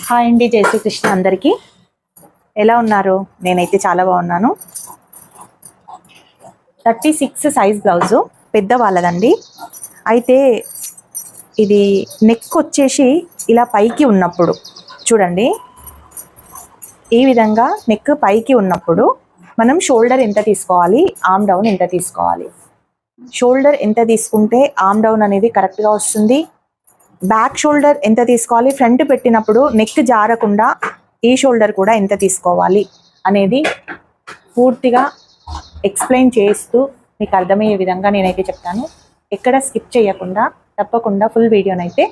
Hi అండి, జై శ్రీకృష్ణ. అందరికీ ఎలా ఉన్నారు? నేనైతే చాలా బాగున్నాను. 36 సైజ్ బ్లౌజు పెద్దవాళ్ళదండి. అయితే ఇది నెక్ వచ్చేసి ఇలా పైకి ఉన్నప్పుడు చూడండి, ఈ విధంగా నెక్ పైకి ఉన్నప్పుడు మనం షోల్డర్ ఎంత తీసుకోవాలి, ఆర్మ్ డౌన్ ఎంత తీసుకోవాలి. షోల్డర్ ఎంత తీసుకుంటే ఆర్మ్ డౌన్ అనేది కరెక్ట్గా వస్తుంది. బ్యాక్ షోల్డర్ ఎంత తీసుకోవాలి, ఫ్రంట్ పెట్టినప్పుడు నెక్ జారకుండా ఈ షోల్డర్ కూడా ఎంత తీసుకోవాలి అనేది పూర్తిగా ఎక్స్ప్లెయిన్ చేస్తూ మీకు అర్థమయ్యే విధంగా నేనైతే చెప్తాను. ఎక్కడ స్కిప్ చేయకుండా తప్పకుండా ఫుల్ వీడియోనైతే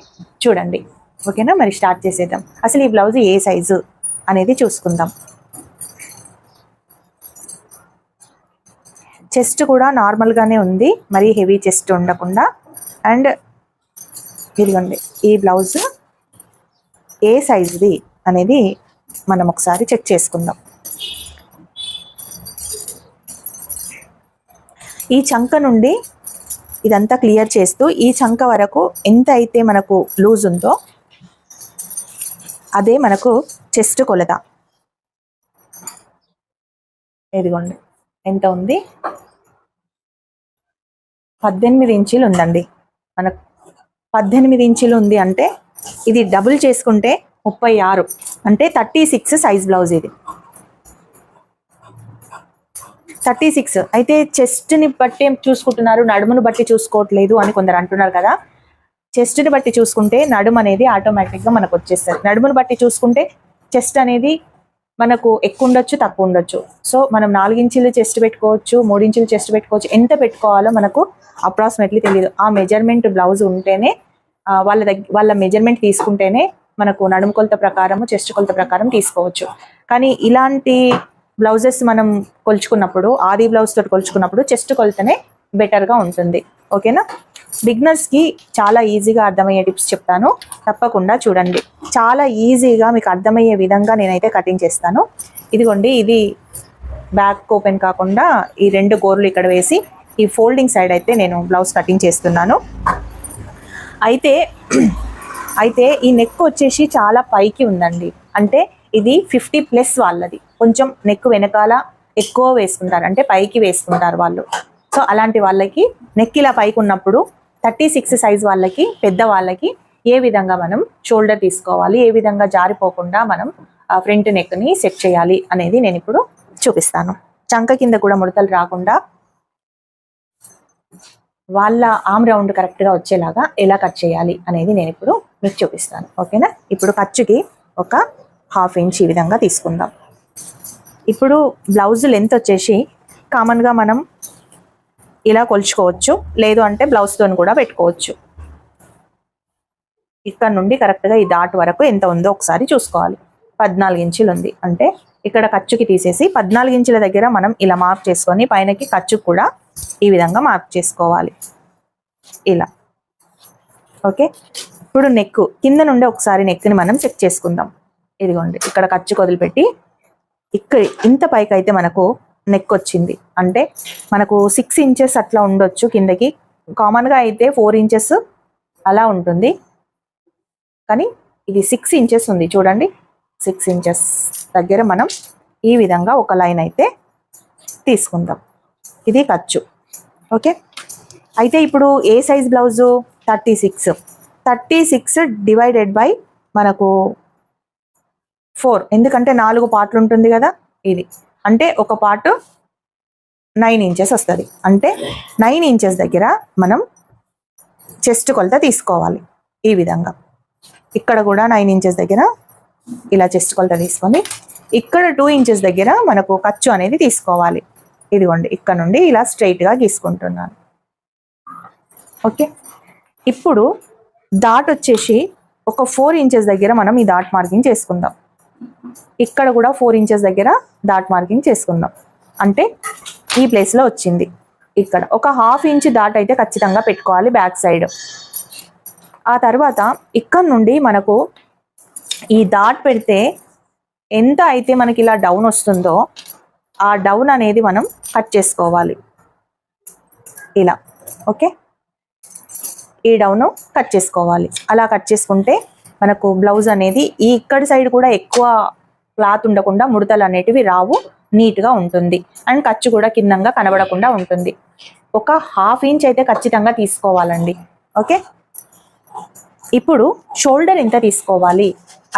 చూడండి. ఓకేనా? మరి స్టార్ట్ చేసేద్దాం. అసలు ఈ బ్లౌజ్ ఏ సైజు అనేది చూసుకుందాం. చెస్ట్ కూడా నార్మల్గానే ఉంది, మరీ హెవీ చెస్ట్ ఉండకుండా. అండ్ ఇదిగోండి, ఈ బ్లౌజ్ ఏ సైజుది అనేది మనం ఒకసారి చెక్ చేసుకుందాం. ఈ చంక నుండి ఇదంతా క్లియర్ చేస్తూ ఈ చంక వరకు ఎంత అయితే మనకు లూజ్ ఉందో అదే మనకు చెస్ట్ కొలత. ఇదిగోండి ఎంత ఉంది, 18 ఇంచులు ఉందండి. మనకు 18 ఇంచులు ఉంది అంటే ఇది డబుల్ చేసుకుంటే 36, అంటే 36 సైజ్ బ్లౌజ్. ఇది 36. అయితే చెస్ట్ని బట్టి చూసుకుంటున్నారు, నడుమును బట్టి చూసుకోవట్లేదు అని కొందరు అంటున్నారు కదా. చెస్ట్ని బట్టి చూసుకుంటే నడుము అనేది ఆటోమేటిక్గా మనకు వచ్చేస్తుంది. నడుమును బట్టి చూసుకుంటే చెస్ట్ అనేది మనకు ఎక్కువ ఉండొచ్చు, తక్కువ ఉండొచ్చు. సో మనం 4 ఇంచులు చెస్ట్ పెట్టుకోవచ్చు, 3 ఇంచులు చెస్ట్ పెట్టుకోవచ్చు. ఎంత పెట్టుకోవాలో మనకు అప్రాక్సిమేట్లీ తెలియదు. ఆ మెజర్మెంట్ బ్లౌజ్ ఉంటేనే వాళ్ళ మెజర్మెంట్ తీసుకుంటేనే మనకు నడుము కొలత ప్రకారము, చెస్ట్ కొలత ప్రకారం తీసుకోవచ్చు. కానీ ఇలాంటి బ్లౌజెస్ మనం కొలుచుకున్నప్పుడు, ఆది బ్లౌజ్ తోటి కొలుచుకున్నప్పుడు చెస్ట్ కొలతనే బెటర్గా ఉంటుంది. ఓకేనా? బిగినర్స్కి చాలా ఈజీగా అర్థమయ్యే టిప్స్ చెప్తాను, తప్పకుండా చూడండి. చాలా ఈజీగా మీకు అర్థమయ్యే విధంగా నేనైతే కటింగ్ చేస్తాను. ఇదిగోండి, ఇది బ్యాక్ ఓపెన్ కాకుండా ఈ 2 గోర్లు ఇక్కడ వేసి ఈ ఫోల్డింగ్ సైడ్ అయితే నేను బ్లౌజ్ కటింగ్ చేస్తున్నాను. అయితే ఈ నెక్ వచ్చేసి చాలా పైకి ఉందండి. అంటే ఇది 50+ వాళ్ళది. కొంచెం నెక్ వెనకాల ఎక్కువ వేసుకుంటారు, అంటే పైకి వేసుకుంటారు వాళ్ళు. సో అలాంటి వాళ్ళకి నెక్ ఇలా పైకి ఉన్నప్పుడు 36 సైజ్ వాళ్ళకి, పెద్ద వాళ్ళకి ఏ విధంగా మనం షోల్డర్ తీసుకోవాలి, ఏ విధంగా జారిపోకుండా మనం ఫ్రంట్ నెక్ని సెట్ చేయాలి అనేది నేను ఇప్పుడు చూపిస్తాను. చంక కింద కూడా ముడతలు రాకుండా వాళ్ళ ఆర్మ్ రౌండ్ కరెక్ట్గా వచ్చేలాగా ఎలా కట్ చేయాలి అనేది నేను ఇప్పుడు మీకు చూపిస్తాను. ఓకేనా? ఇప్పుడు ఖర్చుకి ఒక 1/2 ఇంచ్ ఈ విధంగా తీసుకుందాం. ఇప్పుడు బ్లౌజ్ లెంత్ వచ్చేసి కామన్గా మనం ఇలా కొలుచుకోవచ్చు, లేదు అంటే బ్లౌజ్తో కూడా పెట్టుకోవచ్చు. ఇక్కడ నుండి కరెక్ట్గా ఈ డాట్ వరకు ఎంత ఉందో ఒకసారి చూసుకోవాలి. 14 ఇంచులు ఉంది అంటే ఇక్కడ ఖర్చుకి తీసేసి 14 ఇంచుల దగ్గర మనం ఇలా మార్క్ చేసుకొని పైనకి ఖర్చుకు కూడా ఈ విధంగా మార్క్ చేసుకోవాలి, ఇలా. ఓకే, ఇప్పుడు నెక్ కింద నుండి ఒకసారి నెక్ని మనం చెక్ చేసుకుందాం. ఇదిగోండి, ఇక్కడ ఖర్చుకు వదిలిపెట్టి ఇక్కడ ఇంత పైకి అయితే మనకు నెక్ వచ్చింది. అంటే మనకు 6 ఇంచెస్ అట్లా ఉండొచ్చు కిందకి. కామన్గా అయితే 4 ఇంచెస్ అలా ఉంటుంది, కానీ ఇది 6 ఇంచెస్ ఉంది. చూడండి, 6 ఇంచెస్ దగ్గర మనం ఈ విధంగా ఒక లైన్ అయితే తీసుకుందాం. ఇది ఖర్చు. ఓకే, అయితే ఇప్పుడు ఏ సైజ్ బ్లౌజు? 36 డివైడెడ్ బై మనకు 4, ఎందుకంటే 4 పార్ట్లు ఉంటుంది కదా. ఇది అంటే ఒక పార్ట్ 9 ఇంచెస్ వస్తుంది. అంటే 9 ఇంచెస్ దగ్గర మనం చెస్ట్ కొలత తీసుకోవాలి. ఈ విధంగా ఇక్కడ కూడా 9 ఇంచెస్ దగ్గర ఇలా చెస్ట్ కొలత తీసుకొని ఇక్కడ 2 ఇంచెస్ దగ్గర మనకు ఖర్చు అనేది తీసుకోవాలి. ఇదిగోండి, ఇక్కడ నుండి ఇలా స్ట్రైట్గా గీసుకుంటున్నాను. ఓకే, ఇప్పుడు డాట్ వచ్చేసి ఒక 4 ఇంచెస్ దగ్గర మనం ఈ డాట్ మార్కింగ్ చేసుకుందాం. ఇక్కడ కూడా 4 ఇంచెస్ దగ్గర డాట్ మార్కింగ్ చేసుకుందాం. అంటే ఈ ప్లేస్లో వచ్చింది. ఇక్కడ ఒక 1/2 ఇంచ్ డాట్ అయితే ఖచ్చితంగా పెట్టుకోవాలి బ్యాక్ సైడ్. ఆ తర్వాత ఇక్కడ నుండి మనకు ఈ డాట్ పెడితే ఎంత అయితే మనకి ఇలా డౌన్ వస్తుందో ఆ డౌన్ అనేది మనం కట్ చేసుకోవాలి, ఇలా. ఓకే, ఈ డౌన్ కట్ చేసుకోవాలి. అలా కట్ చేసుకుంటే మనకు బ్లౌజ్ అనేది ఈ ఇక్కడి సైడ్ కూడా ఎక్కువ క్లాత్ ఉండకుండా ముడతలు అనేటివి రావు, నీట్గా ఉంటుంది. అండ్ ఖర్చు కూడా కిందంగా కనబడకుండా ఉంటుంది. ఒక 1/2 ఇంచ్ అయితే ఖచ్చితంగా తీసుకోవాలండి. ఓకే, ఇప్పుడు షోల్డర్ ఎంత తీసుకోవాలి,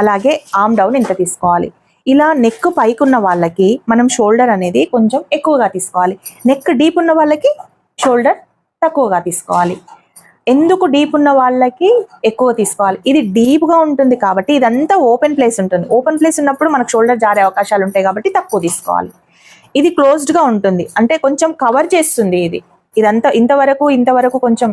అలాగే ఆర్మ్ డౌన్ ఎంత తీసుకోవాలి. ఇలా నెక్ పైకి ఉన్న వాళ్ళకి మనం షోల్డర్ అనేది కొంచెం ఎక్కువగా తీసుకోవాలి. నెక్ డీప్ ఉన్న వాళ్ళకి షోల్డర్ తక్కువగా తీసుకోవాలి. ఎందుకు డీప్ ఉన్న వాళ్ళకి ఎక్కువ తీసుకోవాలి, ఇది డీప్గా ఉంటుంది కాబట్టి ఇదంతా ఓపెన్ ప్లేస్ ఉంటుంది. ఓపెన్ ప్లేస్ ఉన్నప్పుడు మనకు షోల్డర్ జారే అవకాశాలు ఉంటాయి కాబట్టి తక్కువ తీసుకోవాలి. ఇది క్లోజ్డ్గా ఉంటుంది అంటే కొంచెం కవర్ చేస్తుంది. ఇదంతా ఇంతవరకు కొంచెం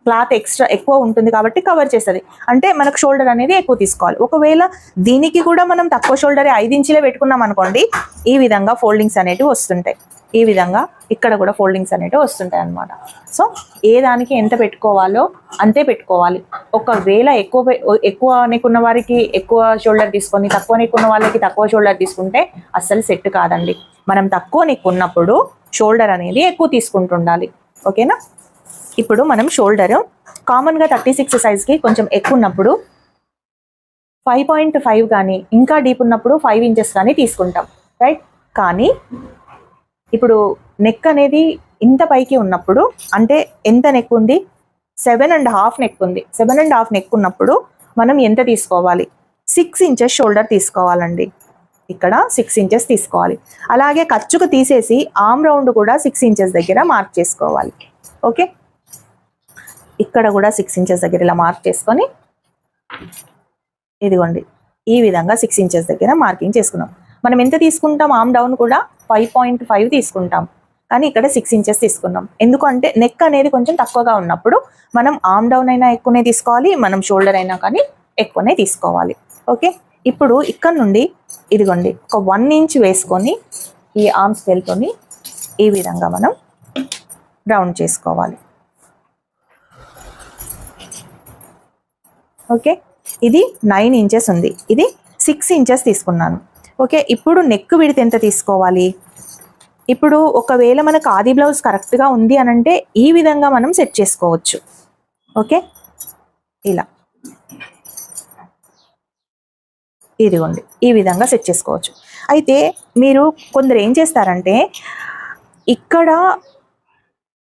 క్లాత్ ఎక్స్ట్రా ఎక్కువ ఉంటుంది కాబట్టి కవర్ చేస్తుంది. అంటే మనకు షోల్డర్ అనేది ఎక్కువ తీసుకోవాలి. ఒకవేళ దీనికి కూడా మనం తక్కువ షోల్డరే 5 ఇంచులే పెట్టుకున్నాం అనుకోండి, ఈ విధంగా ఫోల్డింగ్స్ అనేటివి వస్తుంటాయి. ఈ విధంగా ఇక్కడ కూడా ఫోల్డింగ్స్ అనేటివి వస్తుంటాయి అన్నమాట. సో ఏ దానికి ఎంత పెట్టుకోవాలో అంతే పెట్టుకోవాలి. ఒకవేళ ఎక్కువ నెక్కున్న వారికి ఎక్కువ షోల్డర్ తీసుకొని తక్కువ నెక్కున్న వాళ్ళకి తక్కువ షోల్డర్ తీసుకుంటే అస్సలు సెట్ కాదండి. మనం తక్కువ నెక్కున్నప్పుడు షోల్డర్ అనేది ఎక్కువ తీసుకుంటుండాలి. ఓకేనా. ఇప్పుడు మనం షోల్డర్ కామన్గా 36 సైజ్కి కొంచెం ఎక్కువ ఉన్నప్పుడు 5.5 కానీ ఇంకా డీప్ ఉన్నప్పుడు 5 ఇంచెస్ కానీ తీసుకుంటాం, రైట్. కానీ ఇప్పుడు నెక్ అనేది ఇంత పైకి ఉన్నప్పుడు అంటే ఎంత నెక్ ఉంది, 7.5 నెక్ ఉంది. 7.5 నెక్ ఉన్నప్పుడు మనం ఎంత తీసుకోవాలి, 6 ఇంచెస్ షోల్డర్ తీసుకోవాలండి. ఇక్కడ 6 ఇంచెస్ తీసుకోవాలి. అలాగే ఖర్చుకు తీసేసి ఆర్మ్ రౌండ్ కూడా 6 ఇంచెస్ దగ్గర మార్క్ చేసుకోవాలి. ఓకే, ఇక్కడ కూడా 6 ఇంచెస్ దగ్గర ఇలా మార్క్ చేసుకొని ఇదిగోండి ఈ విధంగా 6 ఇంచెస్ దగ్గర మార్కింగ్ చేసుకున్నాం. మనం ఎంత తీసుకుంటాం, ఆర్మ్ డౌన్ కూడా 5.5 తీసుకుంటాం, కానీ ఇక్కడ 6 ఇంచెస్ తీసుకున్నాం. ఎందుకంటే నెక్ అనేది కొంచెం తక్కువగా ఉన్నప్పుడు మనం ఆర్మ్ డౌన్ అయినా ఎక్కువనే తీసుకోవాలి, మనం షోల్డర్ అయినా కానీ ఎక్కువనే తీసుకోవాలి. ఓకే, ఇప్పుడు ఇక్కడ నుండి ఇదిగోండి ఒక 1 ఇంచ్ వేసుకొని ఈ ఆర్మ్ స్కేల్తోని ఈ విధంగా మనం రౌండ్ చేసుకోవాలి. ఓకే, ఇది 9 ఇంచెస్ ఉంది, ఇది 6 ఇంచెస్ తీసుకున్నాను. ఓకే, ఇప్పుడు నెక్ విడ్త్ ఎంత తీసుకోవాలి. ఇప్పుడు ఒకవేళ మనకు ఆది బ్లౌజ్ కరెక్ట్గా ఉంది అని అంటే ఈ విధంగా మనం సెట్ చేసుకోవచ్చు. ఓకే, ఇలా ఇదిగోండి ఈ విధంగా సెట్ చేసుకోవచ్చు. అయితే మీరు కొందరు ఏం చేస్తారంటే ఇక్కడ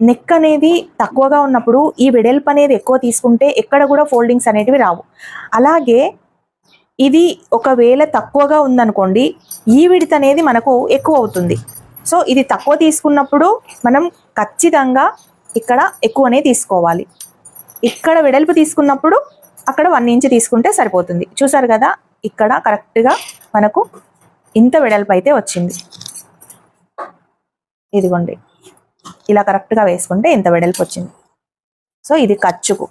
నెక్ అనేది తక్కువగా ఉన్నప్పుడు ఈ వెడల్పు అనేది ఎక్కువ తీసుకుంటే ఎక్కడ కూడా ఫోల్డింగ్స్ అనేటివి రావు. అలాగే ఇది ఒకవేళ తక్కువగా ఉందనుకోండి ఈ విడత్ అనేది మనకు ఎక్కువ అవుతుంది. సో ఇది తక్కువ తీసుకున్నప్పుడు మనం ఖచ్చితంగా ఇక్కడ ఎక్కువనే తీసుకోవాలి. ఇక్కడ వెడల్పు తీసుకున్నప్పుడు అక్కడ 1 ఇంచ్ తీసుకుంటే సరిపోతుంది. చూసారు కదా, ఇక్కడ కరెక్ట్గా మనకు ఇంత వెడల్పు అయితే వచ్చింది. ఇదిగోండి ఇలా కరెక్ట్గా వేసుకుంటే ఇంత వెడల్పు వచ్చింది. సో ఇది ఖర్చుకు.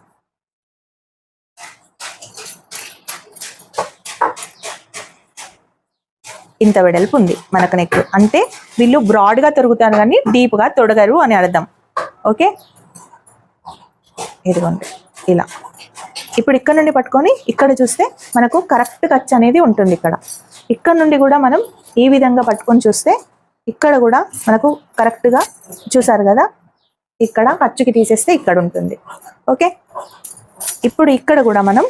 ఇంత వెడల్పు ఉంది మనకు నెక్ అంటే వీళ్ళు బ్రాడ్గా తొరుగుతారు కానీ డీప్గా తొడగరు అని అర్థం. ఓకే, ఇదిగోండి ఇలా. ఇప్పుడు ఇక్కడ నుండి పట్టుకొని ఇక్కడ చూస్తే మనకు కరెక్ట్ ఖర్చు అనేది ఉంటుంది. ఇక్కడ నుండి కూడా మనం ఈ విధంగా పట్టుకొని చూస్తే ఇక్కడ కూడా మనకు కరెక్ట్గా చూసారు కదా, ఇక్కడ ఖర్చుకి తీసేస్తే ఇక్కడ ఉంటుంది. ఓకే, ఇప్పుడు ఇక్కడ కూడా మనం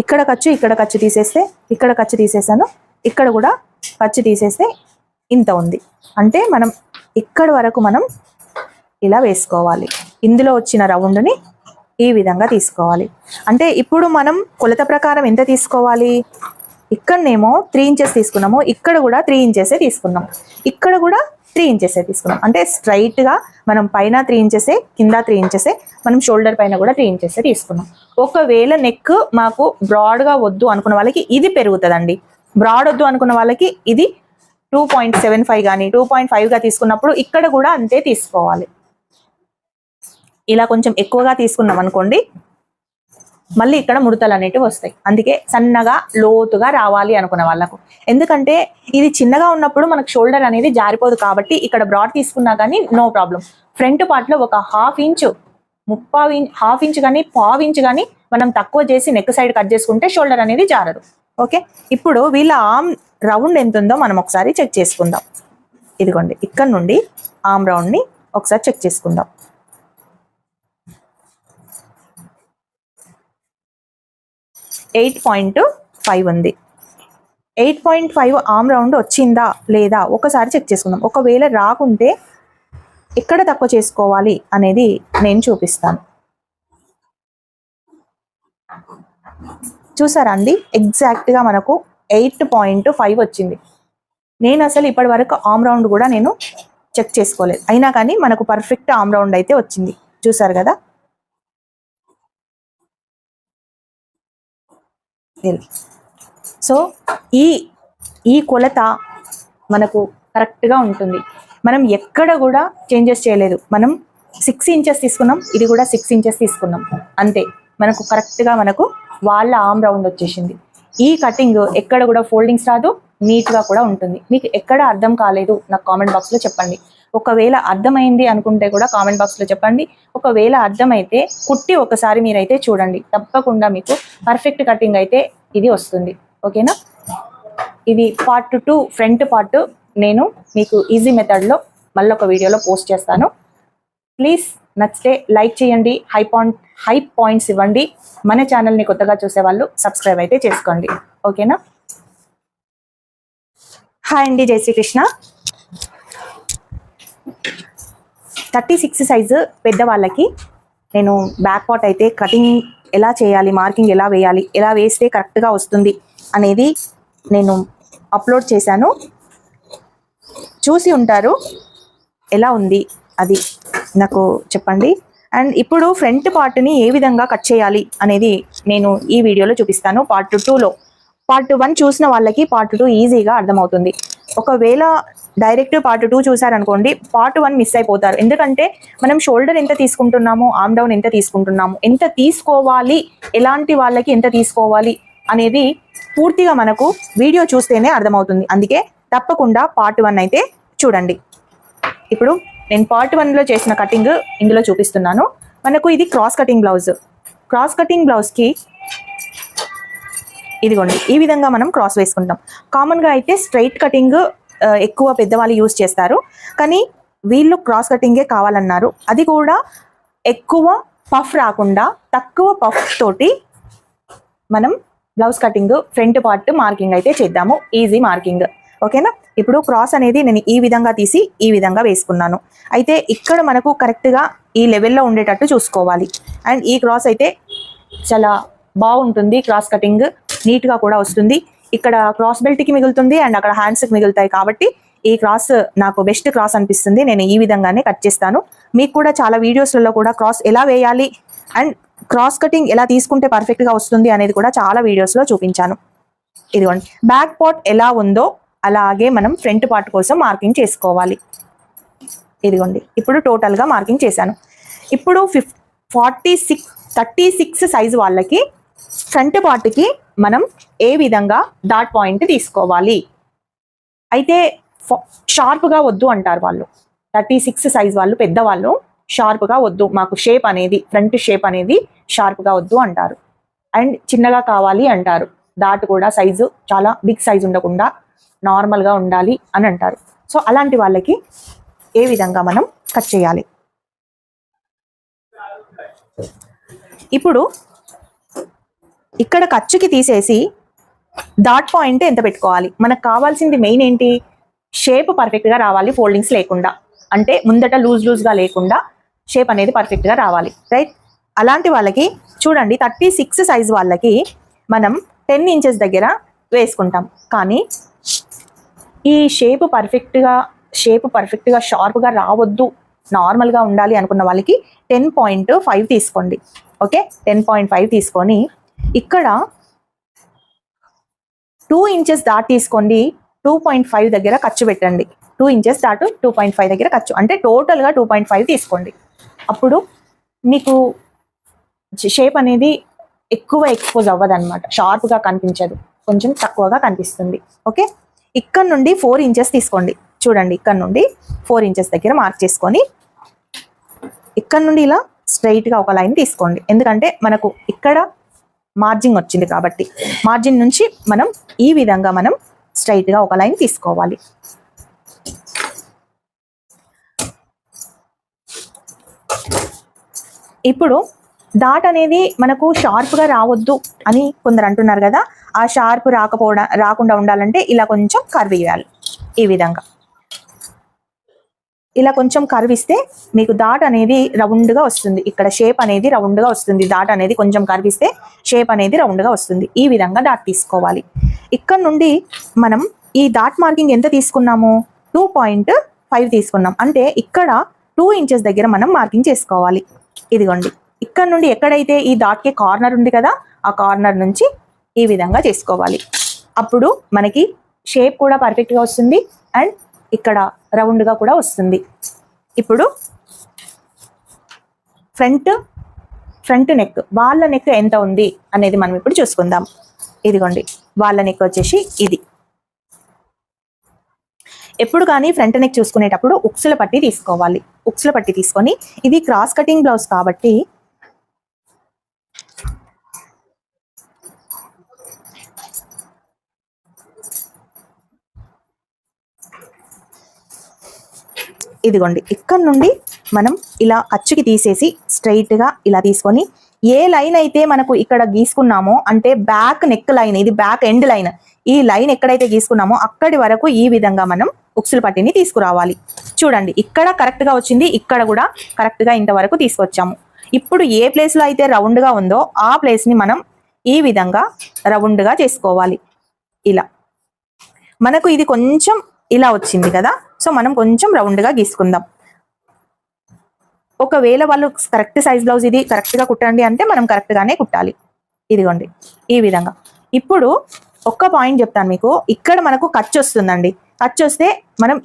ఇక్కడ ఖర్చు తీసేస్తే ఇక్కడ ఖర్చు తీసేసాను, ఇక్కడ కూడా ఖర్చు తీసేస్తే ఇంత ఉంది. అంటే మనం ఇక్కడ వరకు మనం ఇలా వేసుకోవాలి. ఇందులో వచ్చిన రౌండ్ని ఈ విధంగా తీసుకోవాలి. అంటే ఇప్పుడు మనం కొలత ప్రకారం ఎంత తీసుకోవాలి, ఇక్కడనేమో 3 ఇంచెస్ తీసుకున్నాము, ఇక్కడ కూడా 3 ఇంచెసే తీసుకున్నాం, ఇక్కడ కూడా 3 ఇంచెసే తీసుకున్నాం. అంటే స్ట్రైట్గా మనం పైన 3 ఇంచెసే కింద 3 ఇంచెసే, మనం షోల్డర్ పైన కూడా 3 ఇంచెసే తీసుకున్నాం. ఒకవేళ నెక్ మాకు బ్రాడ్గా వద్దు అనుకున్న వాళ్ళకి ఇది పెరుగుతుందండి. బ్రాడ్ వద్దు అనుకున్న వాళ్ళకి ఇది 2.75 కానీ 2.5గా తీసుకున్నప్పుడు ఇక్కడ కూడా అంతే తీసుకోవాలి. ఇలా కొంచెం ఎక్కువగా తీసుకున్నాం అనుకోండి మళ్ళీ ఇక్కడ ముడతలు అనేటివి వస్తాయి. అందుకే సన్నగా లోతుగా రావాలి అనుకున్న వాళ్ళకు, ఎందుకంటే ఇది చిన్నగా ఉన్నప్పుడు మనకు షోల్డర్ అనేది జారిపోదు కాబట్టి ఇక్కడ బ్రాడ్ తీసుకున్నా కానీ నో ప్రాబ్లం. ఫ్రంట్ పార్ట్లో ఒక 1/2 ఇంచు 1/2 ఇంచ్ కానీ 1/4 ఇంచ్ కానీ మనం తక్కువ చేసి నెక్ సైడ్ కట్ చేసుకుంటే షోల్డర్ అనేది జారదు. ఓకే, ఇప్పుడు వీళ్ళ ఆర్మ్ రౌండ్ ఎంత ఉందో మనం ఒకసారి చెక్ చేసుకుందాం. ఇదిగోండి ఇక్కడ నుండి ఆర్మ్ రౌండ్ని ఒకసారి చెక్ చేసుకుందాం. 8.5 ఉంది. 8.5 ఆర్మ్ రౌండ్ వచ్చిందా లేదా ఒకసారి చెక్ చేసుకుందాం. ఒకవేళ రాకుంటే ఎక్కడ తక్కువ చేసుకోవాలి అనేది నేను చూపిస్తాను. చూసారా అండి, ఎగ్జాక్ట్గా మనకు 8.5 వచ్చింది. నేను అసలు ఇప్పటి వరకు ఆర్మ్ రౌండ్ కూడా నేను చెక్ చేసుకోలేదు, అయినా కానీ మనకు పర్ఫెక్ట్ ఆర్మ్ రౌండ్ అయితే వచ్చింది. చూసారు కదా. సో ఈ కొలత మనకు కరెక్ట్గా ఉంటుంది. మనం ఎక్కడ కూడా చేంజెస్ చేయలేదు. మనం 6 ఇంచెస్ తీసుకున్నాం, ఇది కూడా 6 ఇంచెస్ తీసుకున్నాం, అంతే. మనకు కరెక్ట్గా మనకు వాళ్ళ ఆర్మ్ రౌండ్ వచ్చేసింది. ఈ కటింగ్ ఎక్కడ కూడా ఫోల్డింగ్స్ రాదు, నీట్గా కూడా ఉంటుంది. మీకు ఎక్కడ అర్థం కాలేదు నాకు కామెంట్ బాక్స్లో చెప్పండి. ఒకవేళ అర్థమైంది అనుకుంటే కూడా కామెంట్ బాక్స్లో చెప్పండి. ఒకవేళ అర్థమైతే కుట్టి ఒకసారి మీరైతే చూడండి, తప్పకుండా మీకు పర్ఫెక్ట్ కటింగ్ అయితే ఇది వస్తుంది. ఓకేనా. ఇది పార్ట్ 2 ఫ్రంట్ పార్ట్ నేను మీకు ఈజీ మెథడ్లో మళ్ళీ ఒక వీడియోలో పోస్ట్ చేస్తాను. ప్లీజ్ నచ్చితే లైక్ చేయండి, హై పాయింట్స్ ఇవ్వండి. మన ఛానల్ని కొత్తగా చూసే వాళ్ళు సబ్స్క్రైబ్ అయితే చేసుకోండి. ఓకేనా. హాయ్ అండి, జై శ్రీకృష్ణ. 36 సైజు పెద్దవాళ్ళకి నేను బ్యాక్ పార్ట్ అయితే కటింగ్ ఎలా చేయాలి, మార్కింగ్ ఎలా వేయాలి, ఎలా వేస్తే కరెక్ట్గా వస్తుంది అనేది నేను అప్లోడ్ చేశాను, చూసి ఉంటారు. ఎలా ఉంది అది నాకు చెప్పండి. అండ్ ఇప్పుడు ఫ్రంట్ పార్ట్ని ఏ విధంగా కట్ చేయాలి అనేది నేను ఈ వీడియోలో చూపిస్తాను. పార్ట్ 2లో పార్ట్ 1 చూసిన వాళ్ళకి పార్ట్ 2 ఈజీగా అర్థమవుతుంది. ఒకవేళ డైరెక్ట్ పార్ట్ 2 చూసారనుకోండి, పార్ట్ 1 మిస్ అయిపోతారు. ఎందుకంటే మనం షోల్డర్ ఎంత తీసుకుంటున్నాము, ఆర్మ్ డౌన్ ఎంత తీసుకుంటున్నాము, ఎంత తీసుకోవాలి, ఎలాంటి వాళ్ళకి ఎంత తీసుకోవాలి అనేది పూర్తిగా మనకు వీడియో చూస్తేనే అర్థమవుతుంది. అందుకే తప్పకుండా పార్ట్ 1 అయితే చూడండి. ఇప్పుడు నేను పార్ట్ 1లో చేసిన కటింగ్ ఇందులో చూపిస్తున్నాను. మనకు ఇది cross cutting blouse. Cross cutting బ్లౌజ్కి ఇదిగోండి ఈ విధంగా మనం క్రాస్ వేసుకుంటాం. కామన్గా అయితే స్ట్రైట్ కటింగ్ ఎక్కువ పెద్దవాళ్ళు యూజ్ చేస్తారు, కానీ వీళ్ళు క్రాస్ కటింగే కావాలన్నారు. అది కూడా ఎక్కువ పఫ్ రాకుండా తక్కువ పఫ్ తోటి మనం blouse cutting front part marking అయితే చేద్దాము. Easy marking. ఓకేనా. ఇప్పుడు క్రాస్ అనేది నేను ఈ విధంగా తీసి ఈ విధంగా వేసుకున్నాను. అయితే ఇక్కడ మనకు కరెక్ట్గా ఈ లెవెల్లో ఉండేటట్టు చూసుకోవాలి. అండ్ ఈ క్రాస్ అయితే చాలా బాగుంటుంది. క్రాస్ కటింగ్ నీట్గా కూడా వస్తుంది. ఇక్కడ క్రాస్ బెల్ట్కి మిగులుతుంది అండ్ అక్కడ హ్యాండ్స్కి మిగులుతాయి. కాబట్టి ఈ క్రాస్ నాకు బెస్ట్ క్రాస్ అనిపిస్తుంది. నేను ఈ విధంగానే కట్ చేస్తాను. మీకు కూడా చాలా వీడియోస్లలో కూడా క్రాస్ ఎలా వేయాలి అండ్ క్రాస్ కటింగ్ ఎలా తీసుకుంటే పర్ఫెక్ట్గా వస్తుంది అనేది కూడా చాలా వీడియోస్లో చూపించాను. ఇదిగోండి బ్యాక్ పార్ట్ ఎలా ఉందో అలాగే మనం ఫ్రంట్ పార్ట్ కోసం మార్కింగ్ చేసుకోవాలి. ఇదిగోండి ఇప్పుడు టోటల్గా మార్కింగ్ చేశాను. ఇప్పుడు 36 సైజు వాళ్ళకి ఫ్రంట్ పార్ట్కి మనం ఏ విధంగా డాట్ పాయింట్ తీసుకోవాలి. అయితే షార్ప్గా వద్దు అంటారు వాళ్ళు. 36 సైజ్ వాళ్ళు పెద్దవాళ్ళు షార్ప్గా వద్దు, మాకు షేప్ అనేది ఫ్రంట్ షేప్ అనేది షార్ప్గా వద్దు అంటారు. అండ్ చిన్నగా కావాలి అంటారు. డాట్ కూడా సైజు చాలా బిగ్ సైజు ఉండకుండా నార్మల్గా ఉండాలి అని అంటారు. సో అలాంటి వాళ్ళకి ఏ విధంగా మనం కట్ చేయాలి. ఇప్పుడు ఇక్కడ ఖర్చుకి తీసేసి డాట్ పాయింట్ ఎంత పెట్టుకోవాలి. మనకు కావాల్సింది మెయిన్ ఏంటి, షేప్ పర్ఫెక్ట్గా రావాలి, ఫోల్డింగ్స్ లేకుండా, అంటే ముందట లూజ్గా లేకుండా షేప్ అనేది పర్ఫెక్ట్గా రావాలి. రైట్. అలాంటి వాళ్ళకి చూడండి 36 సైజ్ వాళ్ళకి మనం 10 ఇంచెస్ దగ్గర వేసుకుంటాం. కానీ ఈ షేప్ పర్ఫెక్ట్గా షార్ప్గా రావద్దు, నార్మల్గా ఉండాలి అనుకున్న వాళ్ళకి 10.5 తీసుకోండి. ఓకే, 10.5 తీసుకొని ఇక్కడ 2 ఇంచెస్ దాటి తీసుకోండి. 2.5 దగ్గర ఖర్చు పెట్టండి. 2 ఇంచెస్ దాటు 2.5 దగ్గర ఖర్చు, అంటే టోటల్గా 2.5 తీసుకోండి. అప్పుడు మీకు షేప్ అనేది ఎక్కువ ఎక్స్పోజ్ అవ్వదు అనమాట, షార్ప్గా కనిపించదు, కొంచెం తక్కువగా కనిపిస్తుంది. ఓకే, ఇక్కడ నుండి 4 ఇంచెస్ తీసుకోండి. చూడండి ఇక్కడ నుండి 4 ఇంచెస్ దగ్గర మార్క్ చేసుకొని ఇక్కడ నుండి ఇలా స్ట్రైట్గా ఒక లైన్ తీసుకోండి. ఎందుకంటే మనకు ఇక్కడ మార్జిన్ వచ్చింది కాబట్టి మార్జిన్ నుంచి మనం ఈ విధంగా మనం స్ట్రైట్గా ఒక లైన్ తీసుకోవాలి. ఇప్పుడు డాట్ అనేది మనకు షార్ప్గా రావద్దు అని కొందరు అంటున్నారు కదా, ఆ షార్ప్ రాకుండా ఉండాలంటే ఇలా కొంచెం కర్వ్ ఇవ్వాలి. ఈ విధంగా ఇలా కొంచెం కర్వ్ ఇస్తే మీకు డాట్ అనేది రౌండ్గా వస్తుంది. ఇక్కడ షేప్ అనేది రౌండ్గా వస్తుంది. డాట్ అనేది కొంచెం కర్వ్ ఇస్తే షేప్ అనేది రౌండ్గా వస్తుంది. ఈ విధంగా డాట్ తీసుకోవాలి. ఇక్కడ నుండి మనం ఈ డాట్ మార్కింగ్ ఎంత తీసుకున్నాము? 2.5 తీసుకున్నాం. అంటే ఇక్కడ 2 ఇంచెస్ దగ్గర మనం మార్కింగ్ చేసుకోవాలి. ఇదిగోండి, ఇక్కడ నుండి ఎక్కడైతే ఈ డాట్కి కార్నర్ ఉంది కదా, ఆ కార్నర్ నుంచి ఈ విధంగా చేసుకోవాలి. అప్పుడు మనకి షేప్ కూడా పర్ఫెక్ట్గా వస్తుంది అండ్ ఇక్కడ రౌండ్గా కూడా వస్తుంది. ఇప్పుడు ఫ్రంట్ నెక్, వాళ్ళ నెక్ ఎంత ఉంది అనేది మనం ఇప్పుడు చూసుకుందాం. ఇదిగోండి, వాళ్ళ నెక్ వచ్చేసి ఇది. ఎప్పుడు కానీ ఫ్రంట్ నెక్ చూసుకునేటప్పుడు ఉక్సుల పట్టి తీసుకోవాలి. ఉక్సుల పట్టి తీసుకొని, ఇది క్రాస్ కటింగ్ బ్లౌజ్ కాబట్టి ఇదిగోండి, ఇక్కడ నుండి మనం ఇలా ఖర్చుకి తీసేసి స్ట్రైట్గా ఇలా తీసుకొని, ఏ లైన్ అయితే మనకు ఇక్కడ గీసుకున్నామో, అంటే బ్యాక్ నెక్ లైన్, ఇది బ్యాక్ ఎండ్ లైన్, ఈ లైన్ ఎక్కడైతే గీసుకున్నామో అక్కడి వరకు ఈ విధంగా మనం ఉక్సుల పట్టిని తీసుకురావాలి. చూడండి, ఇక్కడ కరెక్ట్గా వచ్చింది, ఇక్కడ కూడా కరెక్ట్గా ఇంతవరకు తీసుకొచ్చాము. ఇప్పుడు ఏ ప్లేస్లో అయితే రౌండ్గా ఉందో ఆ ప్లేస్ని మనం ఈ విధంగా రౌండ్గా చేసుకోవాలి. ఇలా మనకు ఇది కొంచెం ఇలా వచ్చింది కదా, సో మనం కొంచెం రౌండ్గా గీసుకుందాం. ఒకవేళ వాళ్ళు కరెక్ట్ సైజ్ బ్లౌజ్ ఇది కరెక్ట్గా కుట్టండి అంటే మనం కరెక్ట్గానే కుట్టాలి. ఇదిగోండి, ఈ విధంగా. ఇప్పుడు ఒక్క పాయింట్ చెప్తాను మీకు. ఇక్కడ మనకు ఖర్చు వస్తుందండి. ఖర్చు వస్తే మనం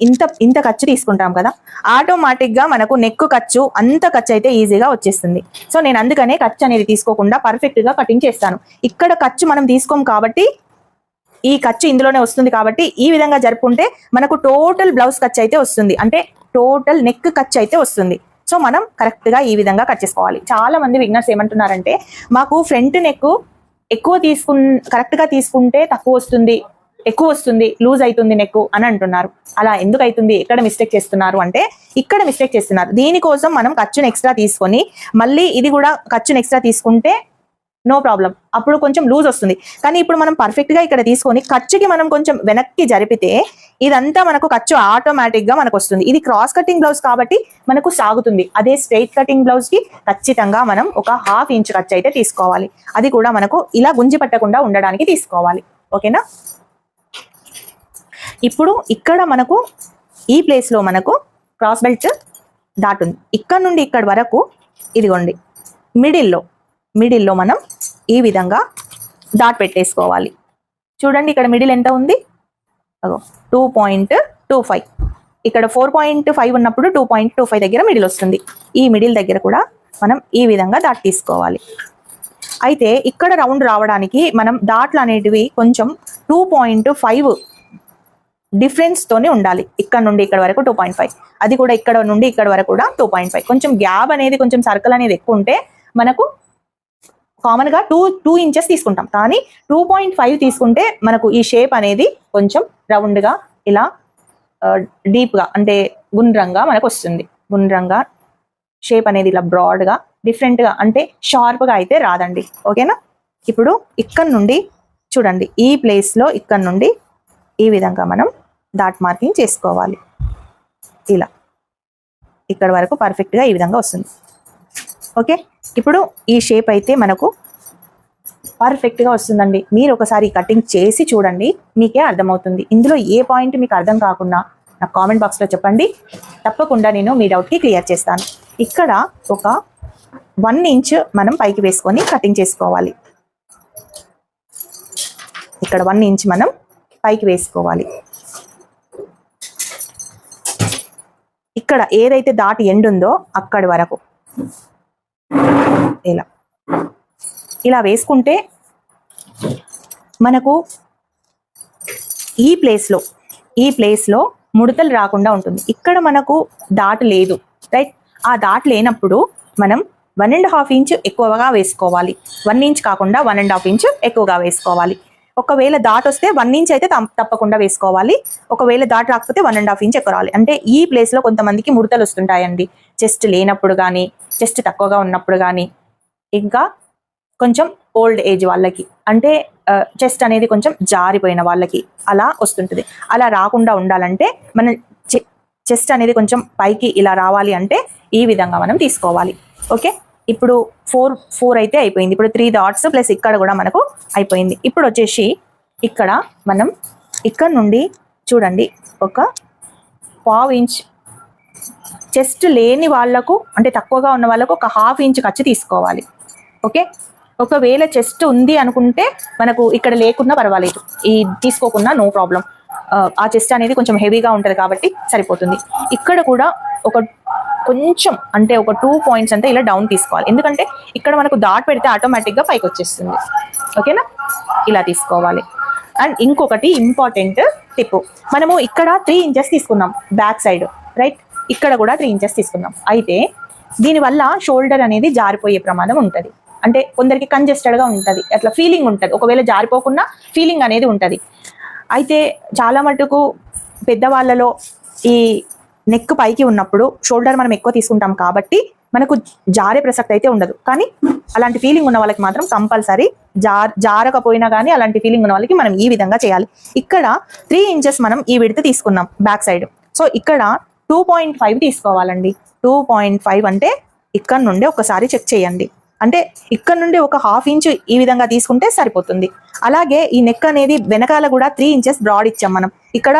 ఇంత ఖర్చు తీసుకుంటాం కదా, ఆటోమేటిక్గా మనకు నెక్ ఖర్చు, అంత ఖర్చు అయితే ఈజీగా వచ్చేస్తుంది. సో నేను అందుకనే ఖర్చు అనేది తీసుకోకుండా పర్ఫెక్ట్గా కటింగ్ చేస్తాను. ఇక్కడ ఖర్చు మనం తీసుకోం కాబట్టి, ఈ ఖర్చు ఇందులోనే వస్తుంది కాబట్టి ఈ విధంగా జరుపుకుంటే మనకు టోటల్ బ్లౌజ్ ఖర్చు అయితే వస్తుంది, అంటే టోటల్ నెక్ ఖర్చు అయితే వస్తుంది. సో మనం కరెక్ట్గా ఈ విధంగా కట్ చేసుకోవాలి. చాలా మంది విగ్నర్స్ ఏమంటున్నారంటే, మాకు ఫ్రంట్ నెక్ ఎక్కువ కరెక్ట్గా తీసుకుంటే తక్కువ వస్తుంది, ఎక్కువ వస్తుంది, లూజ్ అవుతుంది నెక్ అని అంటున్నారు. అలా ఎందుకు అవుతుంది? ఎక్కడ మిస్టేక్ చేస్తున్నారు అంటే, ఇక్కడ మిస్టేక్ చేస్తున్నారు. దీనికోసం మనం ఖర్చును ఎక్స్ట్రా తీసుకొని మళ్ళీ ఇది కూడా ఖర్చును ఎక్స్ట్రా తీసుకుంటే నో ప్రాబ్లం, అప్పుడు కొంచెం లూజ్ వస్తుంది. కానీ ఇప్పుడు మనం పర్ఫెక్ట్గా ఇక్కడ తీసుకొని ఖర్చుకి మనం కొంచెం వెనక్కి జరిపితే ఇదంతా మనకు ఖర్చు ఆటోమేటిక్గా మనకు వస్తుంది. ఇది క్రాస్ కటింగ్ బ్లౌజ్ కాబట్టి మనకు సాగుతుంది. అదే స్ట్రైట్ కటింగ్ బ్లౌజ్కి ఖచ్చితంగా మనం ఒక 1/2 ఇంచ్ ఖర్చు అయితే తీసుకోవాలి. అది కూడా మనకు ఇలా గుంజి పట్టకుండా ఉండడానికి తీసుకోవాలి. ఓకేనా? ఇప్పుడు ఇక్కడ మనకు ఈ ప్లేస్లో మనకు క్రాస్ బెల్ట్ డాట్ ఉంది. ఇక్కడ నుండి ఇక్కడ వరకు ఇదిగోండి, మిడిల్లో మనం ఈ విధంగా డాట్ పెట్టేసుకోవాలి. చూడండి, ఇక్కడ మిడిల్ ఎంత ఉంది? 2.25. ఇక్కడ 4.5 ఉన్నప్పుడు 2.25 దగ్గర మిడిల్ వస్తుంది. ఈ మిడిల్ దగ్గర కూడా మనం ఈ విధంగా డాట్ తీసుకోవాలి. అయితే ఇక్కడ రౌండ్ రావడానికి మనం డాట్లు అనేటివి కొంచెం 2.5 డిఫరెన్స్తోనే ఉండాలి. ఇక్కడ నుండి ఇక్కడ వరకు 2.5, అది కూడా ఇక్కడ నుండి ఇక్కడ వరకు కూడా 2.5. కొంచెం గ్యాప్ అనేది, కొంచెం సర్కిల్ అనేది ఎక్కువ ఉంటే మనకు కామన్గా 2 ఇంచెస్ తీసుకుంటాం, కానీ 2.5 తీసుకుంటే మనకు ఈ షేప్ అనేది కొంచెం రౌండ్గా ఇలా డీప్గా, అంటే గుండ్రంగా మనకు వస్తుంది. గుండ్రంగా షేప్ అనేది ఇలా బ్రాడ్గా, డిఫరెంట్గా, అంటే షార్ప్గా అయితే రాదండి. ఓకేనా? ఇప్పుడు ఇక్కడ నుండి చూడండి, ఈ ప్లేస్లో ఇక్కడ నుండి ఈ విధంగా మనం డాట్ మార్కింగ్ చేసుకోవాలి. ఇలా ఇక్కడ వరకు పర్ఫెక్ట్గా ఈ విధంగా వస్తుంది. ఓకే, ఇప్పుడు ఈ షేప్ అయితే మనకు పర్ఫెక్ట్గా వస్తుందండి. మీరు ఒకసారి కటింగ్ చేసి చూడండి, మీకే అర్థమవుతుంది. ఇందులో ఏ పాయింట్ మీకు అర్థం కాకుండా నాకు కామెంట్ బాక్స్లో చెప్పండి, తప్పకుండా నేను మీ డౌట్కి క్లియర్ చేస్తాను. ఇక్కడ ఒక 1 ఇంచ్ మనం పైకి వేసుకొని కటింగ్ చేసుకోవాలి. ఇక్కడ 1 ఇంచ్ మనం పైకి వేసుకోవాలి. ఇక్కడ ఏదైతే డాట్ ఎండ్ ఉందో అక్కడి వరకు ఇలా వేసుకుంటే మనకు ఈ ప్లేస్లో ముడతలు రాకుండా ఉంటుంది. ఇక్కడ మనకు డాట్ లేదు, రైట్? ఆ డాట్ లేనప్పుడు మనం 1.5 ఇంచ్ ఎక్కువగా వేసుకోవాలి. 1 ఇంచ్ కాకుండా 1.5 ఇంచ్ ఎక్కువగా వేసుకోవాలి. ఒకవేళ డాట్ వస్తే 1 ఇంచ్ అయితే తప్పకుండా వేసుకోవాలి. ఒకవేళ డాట్ రాకపోతే 1.5 ఇంచ్ ఎక్కువ రావాలి. అంటే ఈ ప్లేస్లో కొంతమందికి ముడతలు వస్తుంటాయండి, చెస్ట్ లేనప్పుడు కానీ, చెస్ట్ తక్కువగా ఉన్నప్పుడు కానీ, ఇంకా కొంచెం ఓల్డ్ ఏజ్ వాళ్ళకి, అంటే చెస్ట్ అనేది కొంచెం జారిపోయిన వాళ్ళకి అలా వస్తుంటుంది. అలా రాకుండా ఉండాలంటే మన చెస్ట్ అనేది కొంచెం పైకి ఇలా రావాలి అంటే ఈ విధంగా మనం తీసుకోవాలి. ఓకే, ఇప్పుడు 4 అయితే అయిపోయింది. ఇప్పుడు 3 డాట్స్ ప్లస్ ఇక్కడ కూడా మనకు అయిపోయింది. ఇప్పుడు వచ్చేసి ఇక్కడ మనం ఇక్కడ నుండి చూడండి ఒక 1/2 ఇంచ్ చెస్ట్ లేని వాళ్ళకు, అంటే తక్కువగా ఉన్న వాళ్ళకు ఒక 1/2 ఇంచ్ ఖర్చు తీసుకోవాలి. ఓకే, ఒకవేళ చెస్ట్ ఉంది అనుకుంటే మనకు ఇక్కడ లేకున్నా పర్వాలేదు, ఈ తీసుకోకున్నా నో ప్రాబ్లం. ఆ చెస్ట్ అనేది కొంచెం హెవీగా ఉంటుంది కాబట్టి సరిపోతుంది. ఇక్కడ కూడా ఒక కొంచెం అంటే ఒక 2 పాయింట్స్ అంటే ఇలా డౌన్ తీసుకోవాలి, ఎందుకంటే ఇక్కడ మనకు డాట్ పెడితే ఆటోమేటిక్గా పైకి వచ్చేస్తుంది. ఓకేనా, ఇలా తీసుకోవాలి. అండ్ ఇంకొకటి ఇంపార్టెంట్ టిప్, మనము ఇక్కడ 3 ఇంచెస్ తీసుకున్నాం బ్యాక్ సైడ్, రైట్? ఇక్కడ కూడా 3 ఇంచెస్ తీసుకున్నాం. అయితే దీనివల్ల షోల్డర్ అనేది జారిపోయే ప్రమాదం ఉంటుంది. అంటే కొందరికి కంజెస్టెడ్గా ఉంటుంది, అట్లా ఫీలింగ్ ఉంటుంది. ఒకవేళ జారిపోకుండా ఫీలింగ్ అనేది ఉంటుంది. అయితే చాలా మటుకు పెద్దవాళ్ళలో ఈ నెక్ పైకి ఉన్నప్పుడు షోల్డర్ మనం ఎక్కువ తీసుకుంటాం కాబట్టి మనకు జారే ప్రసక్తి అయితే ఉండదు. కానీ అలాంటి ఫీలింగ్ ఉన్న వాళ్ళకి మాత్రం కంపల్సరీ జారకపోయినా కానీ అలాంటి ఫీలింగ్ ఉన్న వాళ్ళకి మనం ఈ విధంగా చేయాలి. ఇక్కడ 3 ఇంచెస్ మనం ఈ విడత తీసుకున్నాం బ్యాక్ సైడ్. సో ఇక్కడ 2.5 తీసుకోవాలండి. 2.5 అంటే ఇక్కడ నుండి ఒకసారి చెక్ చేయండి. అంటే ఇక్కడ నుండి ఒక 1/2 ఇంచ్ ఈ విధంగా తీసుకుంటే సరిపోతుంది. అలాగే ఈ నెక్ అనేది వెనకాల కూడా 3 ఇంచెస్ బ్రాడ్ ఇచ్చాం మనం. ఇక్కడ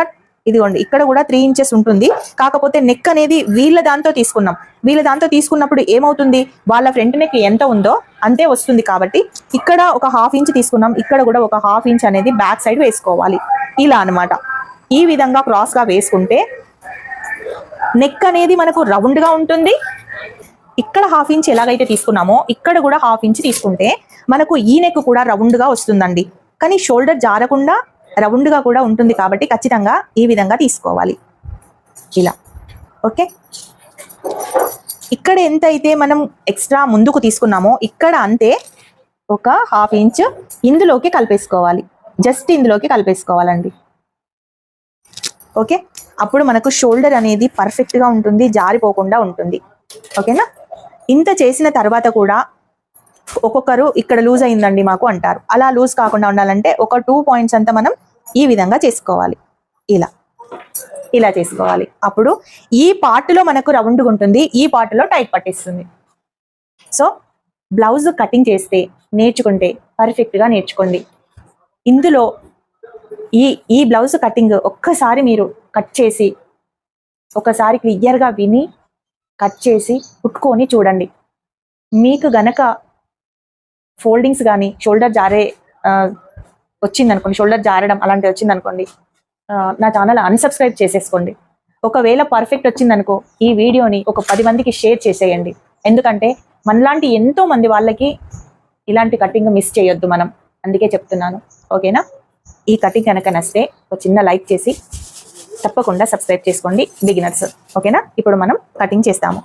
ఇదిగోండి, ఇక్కడ కూడా 3 ఇంచెస్ ఉంటుంది. కాకపోతే నెక్ అనేది వీళ్ళ దాంతో తీసుకున్నాం. వీళ్ళ దాంతో తీసుకున్నప్పుడు ఏమవుతుంది, వాళ్ళ ఫ్రంట్ నెక్ ఎంత ఉందో అంతే వస్తుంది. కాబట్టి ఇక్కడ ఒక 1/2 ఇంచ్ తీసుకున్నాం, ఇక్కడ కూడా ఒక 1/2 ఇంచ్ అనేది బ్యాక్ సైడ్ వేసుకోవాలి. ఇలా అన్నమాట. ఈ విధంగా క్రాస్గా వేసుకుంటే నెక్ అనేది మనకు రౌండ్గా ఉంటుంది. ఇక్కడ 1/2 ఇంచ్ ఎలాగైతే తీసుకున్నామో ఇక్కడ కూడా 1/2 ఇంచ్ తీసుకుంటే మనకు ఈ నెక్ కూడా రౌండ్గా వస్తుందండి. కానీ షోల్డర్ జారకుండా రౌండ్గా కూడా ఉంటుంది. కాబట్టి ఖచ్చితంగా ఈ విధంగా తీసుకోవాలి, ఇలా. ఓకే, ఇక్కడ ఎంత అయితే మనం ఎక్స్ట్రా ముందుకు తీసుకున్నామో ఇక్కడ అంతే ఒక 1/2 ఇంచ్ ఇందులోకి కలిపేసుకోవాలి. జస్ట్ ఇందులోకి కలిపేసుకోవాలండి. ఓకే, అప్పుడు మనకు షోల్డర్ అనేది పర్ఫెక్ట్గా ఉంటుంది, జారిపోకుండా ఉంటుంది. ఓకేనా, ఇంత చేసిన తర్వాత కూడా ఒక్కొక్కరు ఇక్కడ లూజ్ అయిందండి మాకు అంటారు. అలా లూజ్ కాకుండా ఉండాలంటే ఒక 2 పాయింట్స్ అంతా మనం ఈ విధంగా చేసుకోవాలి. ఇలా చేసుకోవాలి. అప్పుడు ఈ పార్ట్లో మనకు రౌండ్గా ఉంటుంది, ఈ పార్ట్లో టైట్ పట్టేస్తుంది. సో బ్లౌజ్ కటింగ్ చేస్తే నేర్చుకుంటే పర్ఫెక్ట్గా నేర్చుకోండి. ఇందులో ఈ బ్లౌజ్ కటింగ్ ఒక్కసారి మీరు కట్ చేసి ఒకసారి క్లియర్గా విని కట్ చేసి కుట్టుకొని చూడండి. మీకు గనక ఫోల్డింగ్స్ కానీ షోల్డర్ జారే వచ్చిందనుకోండి, షోల్డర్ జారడం అలాంటివి వచ్చిందనుకోండి, నా ఛానల్ అన్సబ్స్క్రైబ్ చేసేసుకోండి. ఒకవేళ పర్ఫెక్ట్ వచ్చిందనుకో ఈ వీడియోని ఒక 10 మందికి షేర్ చేసేయండి. ఎందుకంటే మనలాంటి ఎంతో మంది వాళ్ళకి ఇలాంటి కటింగ్ మిస్ చేయొద్దు మనం, అందుకే చెప్తున్నాను. ఓకేనా, ఈ కటింగ్ కనుక నచ్చితే ఒక చిన్న లైక్ చేసి తప్పకుండా సబ్స్క్రైబ్ చేసుకోండి బిగినర్స్. ఓకేనా, ఇప్పుడు మనం కటింగ్ చేస్తాము.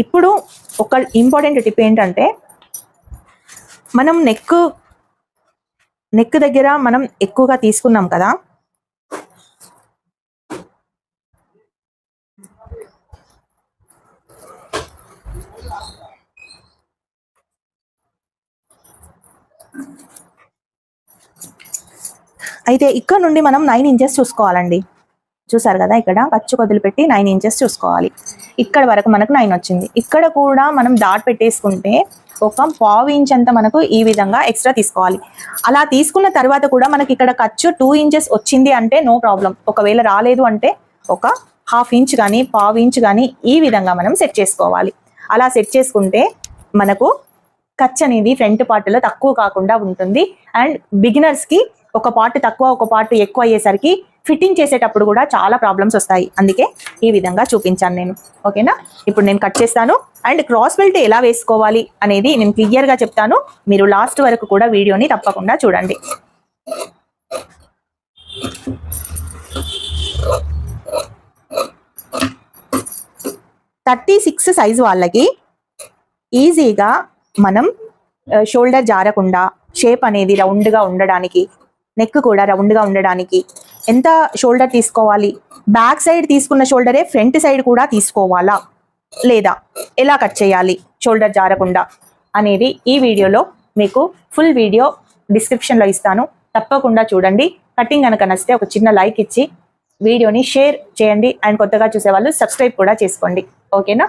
ఇప్పుడు ఒక ఇంపార్టెంట్ టిప్ ఏంటంటే, మనం నెక్ దగ్గర మనం ఎక్కువగా తీసుకున్నాం కదా, అయితే ఇక్కడ నుండి మనం 9 ఇంచెస్ చూసుకోవాలండి. చూసారు కదా, ఇక్కడ ఖర్చు వదిలిపెట్టి 9 ఇంచెస్ చూసుకోవాలి. ఇక్కడ వరకు మనకు 9 వచ్చింది. ఇక్కడ కూడా మనం డాట్ పెట్టేసుకుంటే ఒక 1/2 ఇంచ్ అంతా మనకు ఈ విధంగా ఎక్స్ట్రా తీసుకోవాలి. అలా తీసుకున్న తర్వాత కూడా మనకి ఇక్కడ ఖర్చు 2 ఇంచెస్ వచ్చింది అంటే నో ప్రాబ్లం. ఒకవేళ రాలేదు అంటే ఒక 1/2 ఇంచ్ కానీ 1/2 ఇంచ్ కానీ ఈ విధంగా మనం సెట్ చేసుకోవాలి. అలా సెట్ చేసుకుంటే మనకు ఖర్చు అనేది ఫ్రంట్ పార్ట్లో తక్కువ కాకుండా ఉంటుంది. అండ్ బిగినర్స్కి ఒక పార్ట్ తక్కువ ఒక పార్ట్ ఎక్కువ అయ్యేసరికి ఫిట్టింగ్ చేసేటప్పుడు కూడా చాలా ప్రాబ్లమ్స్ వస్తాయి. అందుకే ఈ విధంగా చూపించాను నేను. ఓకేనా, ఇప్పుడు నేను కట్ చేస్తాను. అండ్ క్రాస్ బెల్ట్ ఎలా వేసుకోవాలి అనేది నేను క్లియర్గా చెప్తాను. మీరు లాస్ట్ వరకు కూడా వీడియోని తప్పకుండా చూడండి. 36 సైజు వాళ్ళకి ఈజీగా మనం షోల్డర్ జారకుండా షేప్ అనేది రౌండ్గా ఉండడానికి, నెక్ కూడా రౌండ్గా ఉండడానికి ఎంత షోల్డర్ తీసుకోవాలి, బ్యాక్ సైడ్ తీసుకున్న షోల్డరే ఫ్రంట్ సైడ్ కూడా తీసుకోవాలా, లేదా ఎలా కట్ చేయాలి షోల్డర్ జారకుండా అనేది ఈ వీడియోలో మీకు ఫుల్ వీడియో డిస్క్రిప్షన్లో ఇస్తాను. తప్పకుండా చూడండి. కటింగ్ కనుక నచ్చితే ఒక చిన్న లైక్ ఇచ్చి వీడియోని షేర్ చేయండి. అండ్ కొత్తగా చూసేవాళ్ళు సబ్స్క్రైబ్ కూడా చేసుకోండి. ఓకేనా?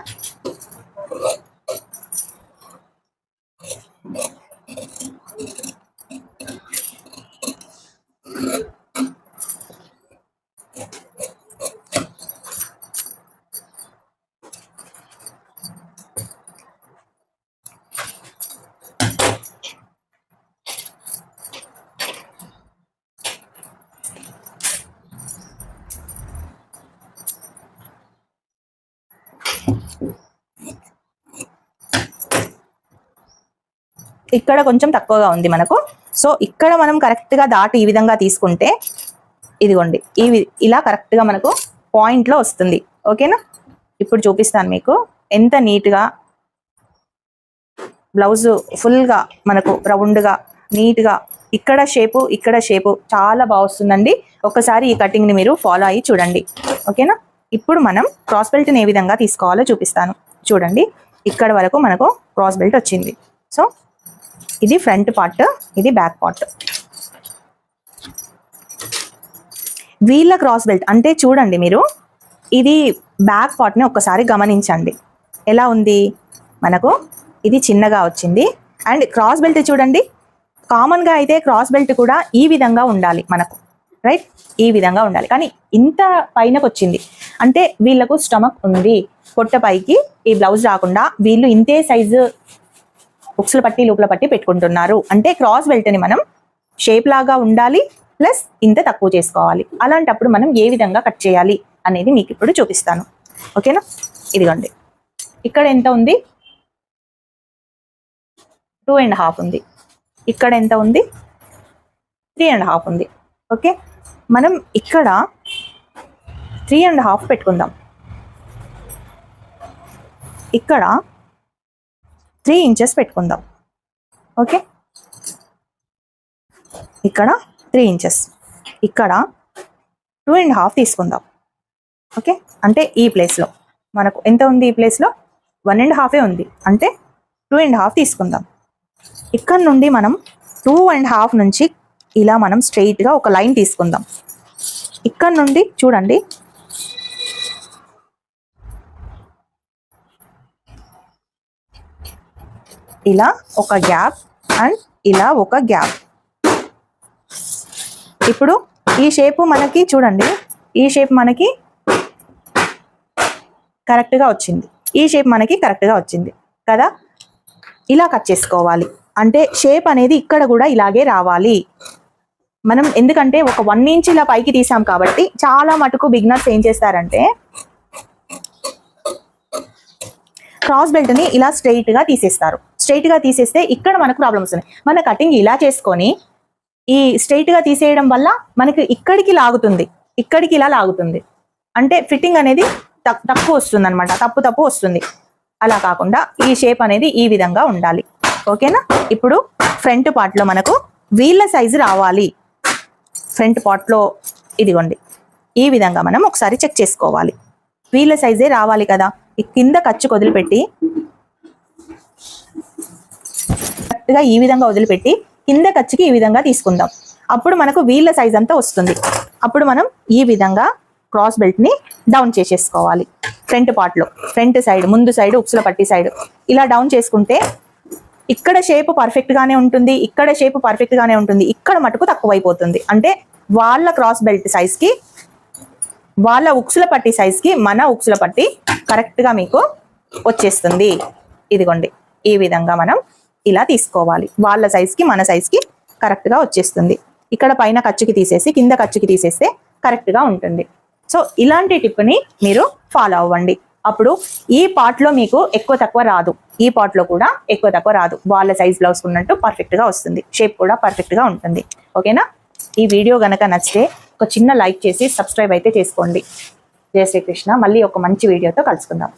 ఇక్కడ కొంచెం తక్కువగా ఉంది మనకు. సో ఇక్కడ మనం కరెక్ట్గా దాటి ఈ విధంగా తీసుకుంటే ఇదిగోండి ఇలా కరెక్ట్గా మనకు పాయింట్లో వస్తుంది. ఓకేనా? ఇప్పుడు చూపిస్తాను మీకు ఎంత నీట్గా బ్లౌజ్ ఫుల్గా మనకు రౌండ్గా నీట్గా ఇక్కడ షేపు చాలా బాగా వస్తుందండి. ఒకసారి ఈ కటింగ్ని మీరు ఫాలో అయ్యి చూడండి. ఓకేనా? ఇప్పుడు మనం క్రాస్ బెల్ట్ని ఏ విధంగా తీసుకోవాలో చూపిస్తాను. చూడండి, ఇక్కడ వరకు మనకు క్రాస్ బెల్ట్ వచ్చింది. సో ఇది ఫ్రంట్ పార్ట్, ఇది బ్యాక్ పార్ట్. వీళ్ళ క్రాస్ బెల్ట్ అంటే చూడండి మీరు, ఇది బ్యాక్ పార్ట్ని ఒక్కసారి గమనించండి. ఎలా ఉంది మనకు, ఇది చిన్నగా వచ్చింది. అండ్ క్రాస్ బెల్ట్ చూడండి, కామన్గా అయితే క్రాస్ బెల్ట్ కూడా ఈ విధంగా ఉండాలి మనకు, రైట్? ఈ విధంగా ఉండాలి. కానీ ఇంత పైనకు వచ్చింది అంటే వీళ్ళకు స్టమక్ ఉంది. పొట్ట పైకి ఈ బ్లౌజ్ రాకుండా వీళ్ళు ఇంతే సైజు ఉక్సుల పట్టి లోపల పట్టి పెట్టుకుంటున్నారు. అంటే క్రాస్ బెల్ట్ని మనం షేప్ లాగా ఉండాలి, ప్లస్ ఇంత తక్కువ చేసుకోవాలి. అలాంటప్పుడు మనం ఏ విధంగా కట్ చేయాలి అనేది మీకు ఇప్పుడు చూపిస్తాను. ఓకేనా? ఇదిగోండి, ఇక్కడ ఎంత ఉంది, 2.5 ఉంది. ఇక్కడ ఎంత ఉంది, 3.5 ఉంది. ఓకే, మనం ఇక్కడ 3.5 పెట్టుకుందాం. ఇక్కడ 3 ఇంచెస్ పెట్టుకుందాం. ఓకే, ఇక్కడ 3 ఇంచెస్, ఇక్కడ 2.5 తీసుకుందాం. ఓకే, అంటే ఈ ప్లేస్లో మనకు ఎంత ఉంది, ఈ ప్లేస్లో 1.5 ఉంది. అంటే 2.5 తీసుకుందాం. ఇక్కడ నుండి మనం 2.5 నుంచి ఇలా మనం స్ట్రెయిట్గా ఒక లైన్ తీసుకుందాం. ఇక్కడ నుండి చూడండి, ఇలా ఒక గ్యాప్ అండ్ ఇలా ఒక గ్యాప్. ఇప్పుడు ఈ షేపు మనకి చూడండి, ఈ షేప్ మనకి కరెక్ట్గా వచ్చింది. ఈ షేప్ మనకి కరెక్ట్గా వచ్చింది కదా. ఇలా కట్ చేసుకోవాలి. అంటే షేప్ అనేది ఇక్కడ కూడా ఇలాగే రావాలి మనం. ఎందుకంటే ఒక 1 ఇంచ్ ఇలా పైకి తీసాం కాబట్టి చాలా మటుకు బిగినర్స్ ఏం చేస్తారంటే క్రాస్ బెల్ట్ని ఇలా స్ట్రైట్గా తీసేస్తారు. స్ట్రైట్గా తీసేస్తే ఇక్కడ మనకు ప్రాబ్లమ్ వస్తుంది. మన కటింగ్ ఇలా చేసుకొని ఈ స్ట్రైట్గా తీసేయడం వల్ల మనకి ఇక్కడికి లాగుతుంది, ఇక్కడికి ఇలా లాగుతుంది. అంటే ఫిట్టింగ్ అనేది తక్కువ వస్తుంది అనమాట, తప్పు వస్తుంది. అలా కాకుండా ఈ షేప్ అనేది ఈ విధంగా ఉండాలి. ఓకేనా? ఇప్పుడు ఫ్రంట్ పార్ట్లో మనకు వీళ్ళ సైజు రావాలి. ఫ్రంట్ పార్ట్లో ఇదిగోండి, ఈ విధంగా మనం ఒకసారి చెక్ చేసుకోవాలి. వీళ్ళ సైజే రావాలి కదా. ఈ కింద ఖర్చు వదిలిపెట్టి కరెక్ట్గా ఈ విధంగా వదిలిపెట్టి కింద ఖర్చుకి ఈ విధంగా తీసుకుందాం. అప్పుడు మనకు వీళ్ళ సైజ్ అంతా వస్తుంది. అప్పుడు మనం ఈ విధంగా క్రాస్ బెల్ట్ని డౌన్ చేసేసుకోవాలి. ఫ్రంట్ పార్ట్లో ఫ్రంట్ సైడ్, ముందు సైడ్, ఉక్సుల పట్టి సైడ్ ఇలా డౌన్ చేసుకుంటే ఇక్కడ షేప్ పర్ఫెక్ట్గానే ఉంటుంది, ఇక్కడ షేప్ పర్ఫెక్ట్గానే ఉంటుంది. ఇక్కడ మటుకు తక్కువైపోతుంది. అంటే వాళ్ళ క్రాస్ బెల్ట్ సైజ్కి, వాళ్ళ ఉక్సుల పట్టి సైజ్కి మన ఉక్సుల పట్టి కరెక్ట్గా మీకు వచ్చేస్తుంది. ఇదిగోండి, ఈ విధంగా మనం ఇలా తీసుకోవాలి. వాళ్ళ సైజ్కి మన సైజ్కి కరెక్ట్గా వచ్చేస్తుంది. ఇక్కడ పైన ఖర్చుకి తీసేసి కింద ఖర్చుకి తీసేస్తే కరెక్ట్గా ఉంటుంది. సో ఇలాంటి టిప్ని మీరు ఫాలో అవ్వండి. అప్పుడు ఈ పార్ట్లో మీకు ఎక్కువ తక్కువ రాదు, ఈ పార్ట్లో కూడా ఎక్కువ తక్కువ రాదు. వాళ్ళ సైజ్ బ్లౌజ్ ఉన్నట్టు పర్ఫెక్ట్గా వస్తుంది. షేప్ కూడా పర్ఫెక్ట్గా ఉంటుంది. ఓకేనా? ఈ వీడియో కనుక నచ్చితే ఒక చిన్న లైక్ చేసి సబ్స్క్రైబ్ అయితే చేసుకోండి. జై శ్రీకృష్ణ. మళ్ళీ ఒక మంచి వీడియోతో కలుసుకుందాం.